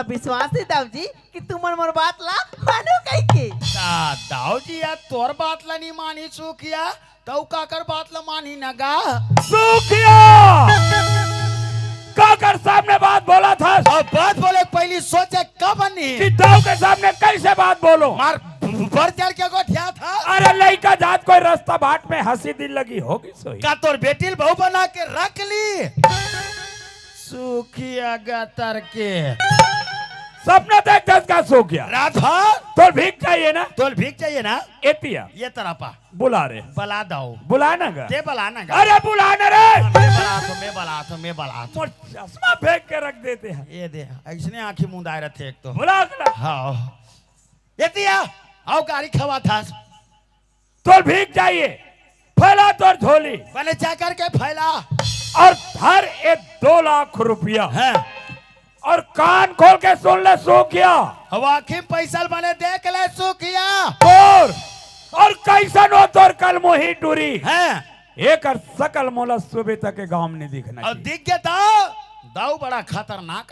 विश्वास है दाऊ जी कि तुमन मोर बात ला मानो कई के दाऊ जी यार तोर बात ला नहीं मानी सुखिया तो काकर बात ला मानी नगा सुखिया काकर सामने बात बोला था और बात बोले पहली सोचे कब बनी कि दाऊ के सामने कैसे बात बोलो मार बढ़ चढ़ के गोठिया था। अरे लड़का जात कोई रास्ता बाट में हंसी दिल लगी होगी सोई का तोर बेटी बहू बना के रख ली सुखिया गतर के सपना देख दस का सो गया रात भर तो भीख चाहिए ना तोल भीख चाहिए ना एतिया ये तरह पा बुला रे बला दो बुलाना गा ते बलाना गा अरे बुलाना रे मैं बला तो मोर चश्मा फेंक के रख देते हैं ये दे ऐसने आंखी मुंदाए रहते एक तो बुला अगला हाँ एतिया आओ गाड़ी खवा था तो भीख चाहिए फैला तो झोली पहले चाकर के फैला और हर एक 2 लाख रुपया है और कान खोल के सुन ले सुखिया वाकई पैसा बने देख ले सुखिया और कैसन हो तोर कल मोही टूरी है एक सकल मोला सुबह तक के गांव में नहीं दिखना और दिख गया दाऊ बड़ा खतरनाक